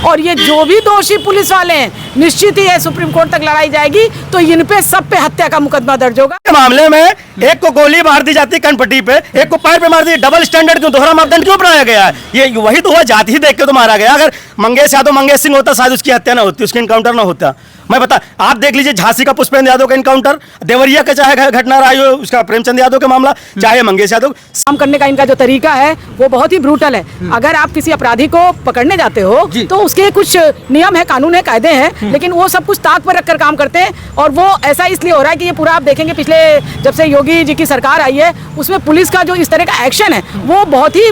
और ये जो भी दोषी पुलिस वाले हैं निश्चित ही है सुप्रीम कोर्ट तक लड़ाई जाएगी, तो इन पे सब पे हत्या का मुकदमा दर्ज होगा। मामले में एक को गोली मार दी जाती कनपट्टी पे, एक को पैर पे मार दी। डबल स्टैंडर्ड क्यों, दोहरा मापदंड क्यों अपनाया गया है? ये वही तो हुआ, जाति ही देख के तो मारा गया। अगर मंगेश यादव मंगेश सिंह होता शायद उसकी हत्या ना होती, उसकी इनकाउंटर ना होता। मैं बता, आप देख लीजिए झांसी का पुष्पेंद्र यादव का इनकाउंटर, देवरिया का चाहे घटना रहा हो उसका प्रेमचंद यादव का मामला, चाहे मंगेश यादव। काम करने का इनका जो तरीका है वो बहुत ही ब्रूटल है। अगर आप किसी अपराधी को पकड़ने जाते हो तो उसके कुछ नियम है, कानून है, कायदे हैं, लेकिन वो सब कुछ ताक पर रखकर काम करते हैं। और वो ऐसा इसलिए हो रहा है कि ये पूरा आप देखेंगे पिछले जब से योगी जी की सरकार आई है उसमें पुलिस का जो इस तरह का एक्शन है वो बहुत ही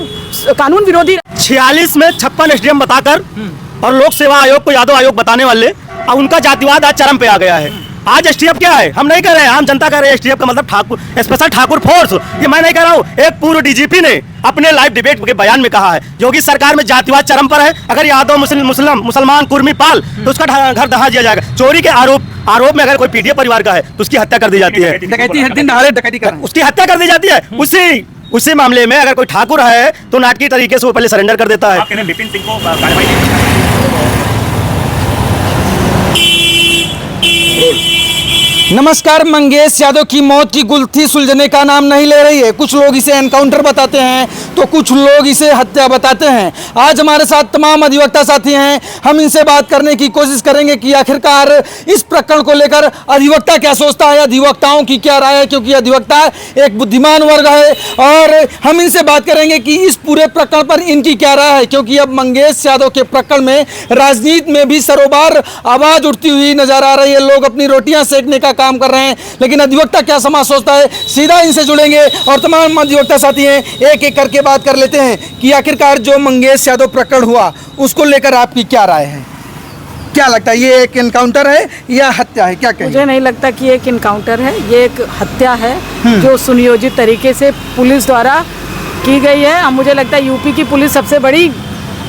कानून विरोधी। 46 में 56 एसडीएम बताकर और लोक सेवा आयोग को यादव आयोग बताने वाले, अब उनका जातिवाद आज चरम पे आ गया है। आज एसटीएफ क्या है? हम नहीं कह रहे हैं, आम जनता कह रहे हैं एसटीएफ का मतलब ठाकुर, स्पेशल ठाकुर फोर्स। ये मैं नहीं कह रहा हूँ, एक पूर्व डीजीपी ने अपने लाइव डिबेट के बयान में कहा है योगी सरकार में जातिवाद चरम पर है। अगर यादव मुसलमान कुर्मी पाल तो उसका घर दहा दिया जाएगा। चोरी के आरोप में अगर कोई पीडीए परिवार का है तो उसकी हत्या कर दी जाती है, उसकी हत्या कर दी जाती है। उसी मामले में अगर कोई ठाकुर है तो नाटकीय तरीके से वो पहले सरेंडर कर देता है। विपिन सिंह को कार्रवाई नमस्कार। मंगेश यादव की मौत की गुत्थी सुलझने का नाम नहीं ले रही है। कुछ लोग इसे एनकाउंटर बताते हैं तो कुछ लोग इसे हत्या बताते हैं। आज हमारे साथ तमाम अधिवक्ता साथी हैं, हम इनसे बात करने की कोशिश करेंगे कि आखिरकार इस प्रकरण को लेकर अधिवक्ता क्या सोचता है, अधिवक्ताओं की क्या राय है, क्योंकि अधिवक्ता एक बुद्धिमान वर्ग है। और हम इनसे बात करेंगे कि इस पूरे प्रकरण पर इनकी क्या राय है, क्योंकि अब मंगेश यादव के प्रकरण में राजनीति में भी सरोबार आवाज उठती हुई नजर आ रही है। लोग अपनी रोटियां सेकने का काम कर रहे हैं, लेकिन अधिवक्ता क्या समाज सोचता है, सीधा इनसे जुड़ेंगे और तमाम अधिवक्ता साथी हैं, एक एक करके बात कर लेते हैं कि आखिरकार जो मंगेश यादव प्रकरण हुआ उसको लेकर आपकी क्या राय है। क्या लगता है, ये एक एनकाउंटर है या हत्या है? क्या कहें? मुझे नहीं लगता कि एक इनकाउंटर है, ये एक हत्या है जो सुनियोजित तरीके से पुलिस द्वारा की गई है। और मुझे लगता है यूपी की पुलिस सबसे बड़ी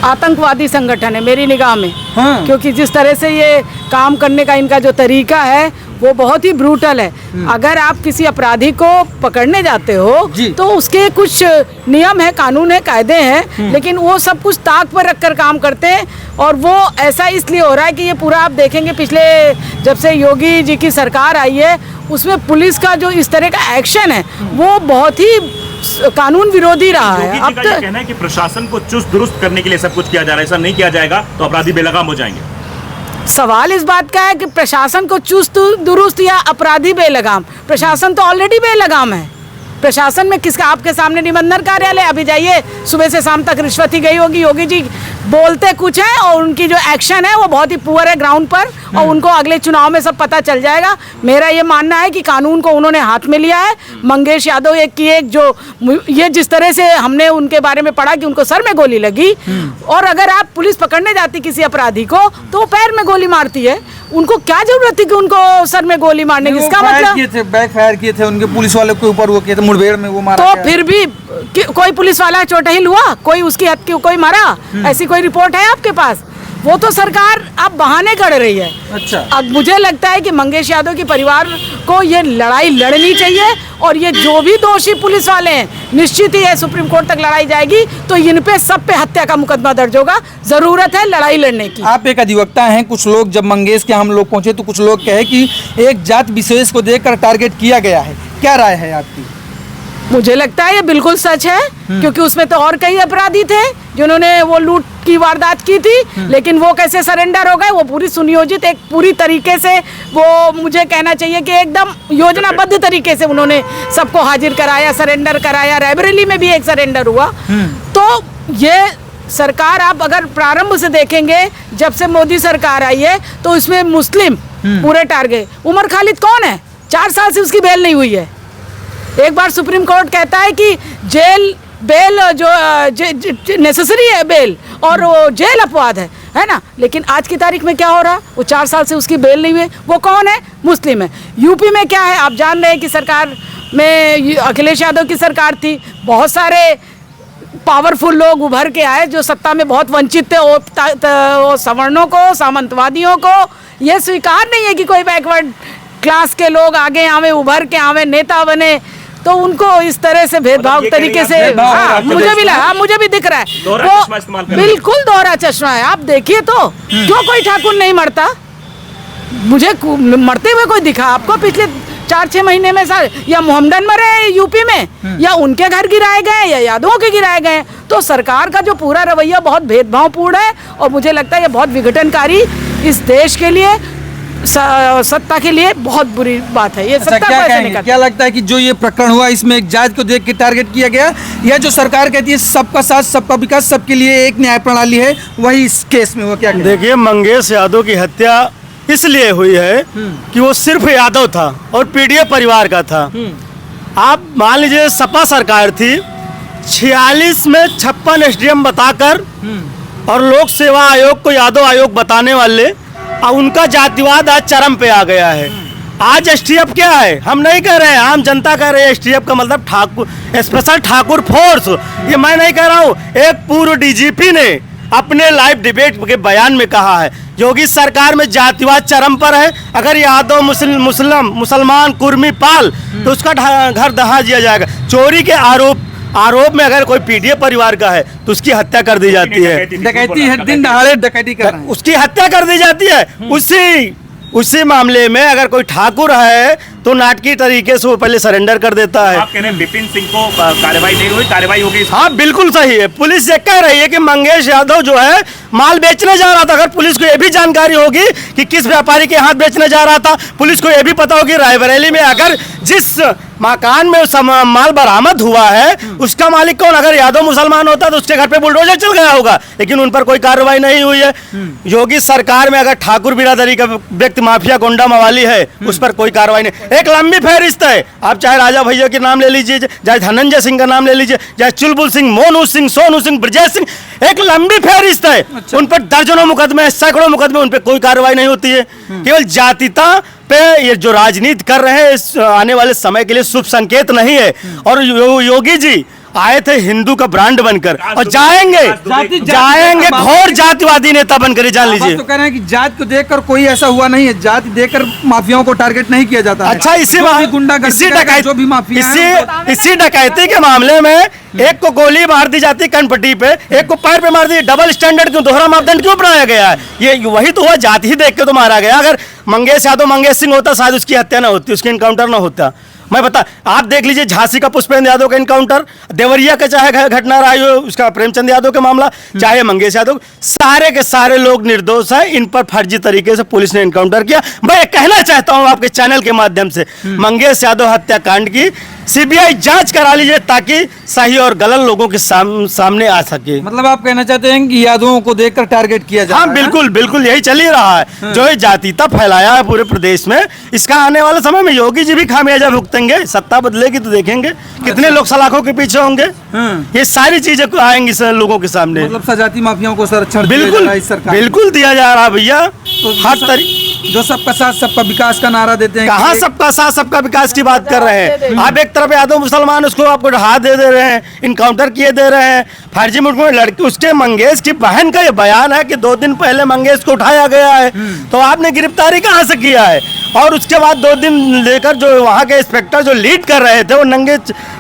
आतंकवादी संगठन है मेरी निगाह में। क्योंकि जिस तरह से ये काम करने का इनका जो तरीका है वो बहुत ही ब्रूटल है। अगर आप किसी अपराधी को पकड़ने जाते हो तो उसके कुछ नियम है, कानून है, कायदे हैं, लेकिन वो सब कुछ ताक पर रखकर काम करते हैं। और वो ऐसा इसलिए हो रहा है कि ये पूरा आप देखेंगे पिछले जब से योगी जी की सरकार आई है उसमें पुलिस का जो इस तरह का एक्शन है वो बहुत ही कानून विरोधी रहा है। अब तो कहना है कि प्रशासन को चुस्त दुरुस्त करने के लिए सब कुछ किया जा रहा है, ऐसा नहीं किया जाएगा तो अपराधी बेलगाम हो जाएंगे। सवाल इस बात का है कि प्रशासन को चुस्त दुरुस्त या अपराधी बेलगाम, प्रशासन तो ऑलरेडी बेलगाम है। प्रशासन में किसका, आपके सामने निबंधन कार्यालय, अभी जाइए सुबह से शाम तक रिश्वत ही गई होगी। योगी जी बोलते कुछ है और उनकी जो एक्शन है वो बहुत ही पुअर है ग्राउंड पर, और उनको अगले चुनाव में सब पता चल जाएगा। मेरा ये मानना है कि कानून को उन्होंने हाथ में लिया है। मंगेश यादव एक जो ये जिस तरह से हमने उनके बारे में पढ़ा कि उनको सर में गोली लगी, और अगर आप पुलिस पकड़ने जाती किसी अपराधी को तो वो पैर में गोली मारती है, उनको क्या जरूरत थी कि उनको सर में गोली मारने की? इसका मतलब बैक फायर किए थे उनके पुलिस वाले के ऊपर, वो किए थे मुठभेड़ में, वो मारा। तो फिर भी कोई पुलिस वाला चोटिल हुआ, कोई उसकी हद की कोई मारा, ऐसी कोई रिपोर्ट है आपके पास? वो तो सरकार अब बहाने गढ़ रही है। अच्छा, अब मुझे लगता है कि मंगेश यादव के परिवार को ये लड़ाई लड़नी चाहिए, और ये जो भी दोषी पुलिस वाले हैं निश्चित ही है सुप्रीम कोर्ट तक लड़ाई जाएगी, तो इन पे सब पे हत्या का मुकदमा दर्ज होगा। जरूरत है लड़ाई लड़ने की। आप एक अधिवक्ता हैं, कुछ लोग जब मंगेश के हम लोग पहुंचे तो कुछ लोग कहे कि एक जात विशेष को देखकर टारगेट किया गया है, क्या राय है आपकी? मुझे लगता है ये बिल्कुल सच है, क्योंकि उसमें तो और कई अपराधी थे जिन्होंने वो लूट की वारदात की थी, लेकिन वो कैसे सरेंडर हो गए, वो पूरी सुनियोजित एक पूरी तरीके से, वो मुझे कहना चाहिए कि एकदम योजनाबद्ध तरीके से उन्होंने सबको हाजिर कराया, सरेंडर कराया। रायबरेली में भी एक सरेंडर हुआ। तो ये सरकार आप अगर प्रारंभ से देखेंगे, जब से मोदी सरकार आई है तो इसमें मुस्लिम पूरे टारगेट। उमर खालिद कौन है? 4 साल से उसकी बेल नहीं हुई है। एक बार सुप्रीम कोर्ट कहता है कि बेल जो नेसेसरी है बेल, और वो जेल अपवाद है ना, लेकिन आज की तारीख में क्या हो रहा? वो 4 साल से उसकी बेल नहीं हुई। वो कौन है? मुस्लिम है। यूपी में क्या है, आप जान रहे हैं कि सरकार में अखिलेश यादव की सरकार थी, बहुत सारे पावरफुल लोग उभर के आए जो सत्ता में बहुत वंचित थे। वो सवर्णों को, सामंतवादियों को ये स्वीकार नहीं है कि कोई बैकवर्ड क्लास के लोग आगे आवे, उभर के आवे, नेता बने। तो उनको इस तरह से भेदभाव ये तरीके करेंगे से आप भेदभाव हाँ, और मुझे भी हाँ, मुझे भी दिख रहा दोहरा है चश्मा इस्तेमाल कर रहे हैं। बिल्कुल दोहरा चश्मा है। आप देखिए तो क्यों कोई ठाकुर नहीं मरता? मुझे मरते हुए कोई दिखा आपको पिछले 4-6 महीने में? सर या मोहम्मदन मरे हैं यूपी में, या उनके घर गिराए गए, या यादवों के गिराए गए। तो सरकार का जो पूरा रवैया बहुत भेदभावपूर्ण है और मुझे लगता है ये बहुत विघटनकारी इस देश के लिए, सत्ता के लिए बहुत बुरी बात है। ये अच्छा, सत्ता क्या को ऐसे नहीं कहेंगे? करती। क्या लगता है कि जो ये प्रकरण हुआ इसमें एक जात को देख के टारगेट किया गया, या जो सरकार कहती है सबका साथ सबका विकास सबके लिए एक न्याय प्रणाली है, वही इस केस में हुआ? क्या कहेंगे? देखिए, मंगेश यादव की हत्या इसलिए हुई है कि वो सिर्फ यादव था और पीडीए परिवार का था। आप मान लीजिए सपा सरकार थी, 46 में 56 एसडीएम बताकर और लोक सेवा आयोग को यादव आयोग बताने वाले, और उनका जातिवाद आज चरम पे आ गया है। आज एसटीएफ क्या है? हम नहीं कह रहे हैं, आम जनता कह रही है एसटीएफ का मतलब ठाकुर, स्पेशल ठाकुर फोर्स। ये मैं नहीं कह रहा हूँ, एक पूर्व डीजीपी ने अपने लाइव डिबेट के बयान में कहा है योगी सरकार में जातिवाद चरम पर है। अगर यादव मुसलमान कुर्मी पाल तो उसका घर दहा दिया जाएगा। चोरी के आरोप में अगर कोई पीडीए परिवार का है तो उसकी हत्या कर दी जाती है। डकैती है, दिन दहाड़े डकैती कर रहे हैं। उसकी हत्या कर दी जाती है। उसी मामले में अगर कोई ठाकुर है तो नाटकीय तरीके से वो पहले सरेंडर कर देता है। आप कह रहे हैं विपिन सिंह को कार्रवाई नहीं हुई, कार्रवाई होगी? हाँ, बिल्कुल सही है। पुलिस ये कह रही है कि मंगेश यादव जो है माल बेचने जा रहा था। अगर पुलिस को ये भी जानकारी होगी कि किस व्यापारी के हाथ बेचने जा रहा था, पुलिस को ये भी पता होगी रायबरेली में अगर जिस मकान में माल बरामद हुआ है उसका मालिक कौन, अगर यादव मुसलमान होता तो उसके घर पे बुलडोजर चल गया होगा, लेकिन उन पर कोई कार्रवाई नहीं हुई है। योगी सरकार में अगर ठाकुर बिरादरी का व्यक्ति माफिया गुंडा मवाली है उस पर कोई कार्रवाई नहीं। एक लंबी फहरिस्त है। आप चाहे राजा भैया के नाम ले लीजिए, चाहे धनंजय सिंह का नाम ले लीजिए, चाहे चुलबुल सिंह, मोनू सिंह, सोनू सिंह, ब्रजेश सिंह, एक लंबी फहरिस्त है। अच्छा। उन पर दर्जनों मुकदमे, सैकड़ों मुकदमे, उन पर कोई कार्रवाई नहीं होती है। केवल जातिता पे ये जो राजनीति कर रहे हैं इस आने वाले समय के लिए शुभ संकेत नहीं है। और योगी जी आए थे हिंदू का ब्रांड बनकर और जाएंगे घोर जातिवादी नेता बनकर, जान लीजिए। तो कह रहे हैं कि जात को देखकर कोई ऐसा हुआ नहीं है, जाति देखकर माफियाओं को टारगेट नहीं किया जाता है। अच्छा, इसी डकैती के मामले में एक को गोली मार दी जाती कनपट्टी पे, एक को पैर पे मार दी। डबल स्टैंडर्ड क्यों, दोहरा मापदंड क्यों अपनाया गया है? ये वही तो हुआ, जाति ही देख के तो मारा गया। अगर मंगेश यादव मंगेश सिंह होता शायद उसकी हत्या ना होती, उसकी इनकाउंटर ना होता। मैं बता, आप देख लीजिए झांसी का पुष्पेंद्र यादव का इनकाउंटर, देवरिया का चाहे घटना रहा हो उसका प्रेमचंद यादव का मामला, चाहे मंगेश यादव, सारे के सारे लोग निर्दोष हैं। इन पर फर्जी तरीके से पुलिस ने इनकाउंटर किया। मैं कहना चाहता हूं आपके चैनल के माध्यम से, मंगेश यादव हत्याकांड की सीबीआई जांच करा लीजिए ताकि सही और गलत लोगों के सामने आ सके। मतलब आप कहना चाहते हैं कि यादवों को देखकर टारगेट किया जाए? हाँ, बिल्कुल बिल्कुल यही चल ही रहा है। जो ये जातीयता फैलाया है पूरे प्रदेश में, इसका आने वाले समय में योगी जी भी खामियाजा भुगतेंगे। सत्ता बदलेगी तो देखेंगे कितने लोग सलाखों के पीछे होंगे। ये सारी चीजें आएंगी लोगों के सामने। मतलब सजाती माफियाओं को संरक्षण बिल्कुल दिया जा रहा भैया। तो हर तरीके जो सबका साथ सबका विकास का नारा देते हैं, कहाँ सबका साथ सबका विकास की बात कर रहे हैं आप? एक तरफ यादव मुसलमान उसको आपको हाथ दे रहे हैं, इनकाउंटर किए दे रहे हैं, फर्जी मुठभेड़ लड़की। उसके मंगेश की बहन का ये बयान है कि 2 दिन पहले मंगेश को उठाया गया है, तो आपने गिरफ्तारी कहाँ से किया है? और उसके बाद 2 दिन लेकर जो वहाँ के इंस्पेक्टर जो लीड कर रहे थे वो नंगे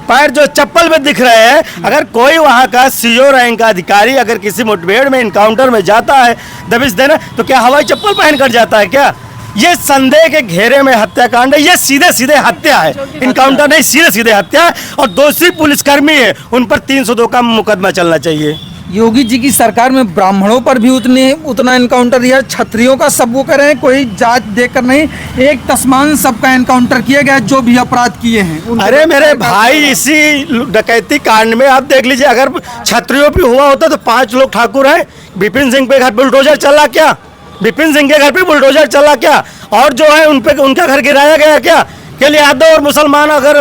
पैर जो चप्पल में दिख रहे हैं। अगर कोई वहाँ का सीओ रैंक का अधिकारी अगर किसी मुठभेड़ में इनकाउंटर में जाता है दबिश देना, तो क्या हवाई चप्पल पहन कर जाता है क्या? ये संदेह के घेरे में हत्याकांड है। ये सीधे सीधे हत्या है, इनकाउंटर नहीं, सीधे सीधे हत्या है। और दोषी पुलिसकर्मी है, उन पर 302 का मुकदमा चलना चाहिए। योगी जी की सरकार में ब्राह्मणों पर भी उतना इनकाउंटर दिया, क्षत्रियों का सब वो करें, कोई जात देखकर नहीं, एक तस्मान सबका इनकाउंटर किया गया जो भी अपराध किए हैं। अरे मेरे भाई, इसी डकैती कांड में आप देख लीजिए, अगर क्षत्रियों पे हुआ होता तो 5 लोग ठाकुर हैं। विपिन सिंह पे घर बुलडोजर चला क्या? विपिन सिंह के घर पे बुलडोजर चला क्या? और जो है उन पे उनका घर गिराया गया क्या? के लिए यादव और मुसलमान अगर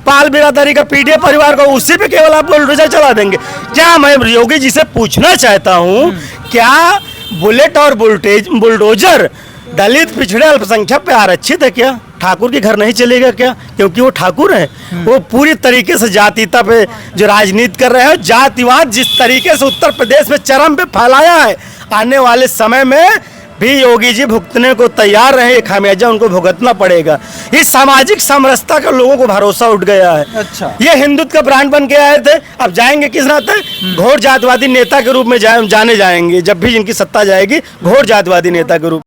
पाल बिरादरी का पीडीए परिवार को उसी पे केवल आप बुलडोजर चला देंगे क्या? मैं योगी जी से पूछना चाहता हूँ, क्या बुलेट और बुलडोजर दलित पिछड़े अल्पसंख्यक पे आरक्षित है क्या? ठाकुर के घर नहीं चलेगा क्या? क्योंकि वो ठाकुर है। वो पूरी तरीके से जातीयता पे जो राजनीति कर रहे हैं, जातिवाद जिस तरीके से उत्तर प्रदेश में चरम पे फैलाया है, आने वाले समय में भी योगी जी भुगतने को तैयार रहे, खामियाजा उनको भुगतना पड़ेगा। इस सामाजिक समरसता का लोगों को भरोसा उठ गया है। अच्छा। ये हिंदुत्व का ब्रांड बन के आए थे, अब जाएंगे किस नाते? घोर जातवादी नेता के रूप में जाने जाएंगे। जब भी इनकी सत्ता जाएगी, घोर जातवादी नेता के रूप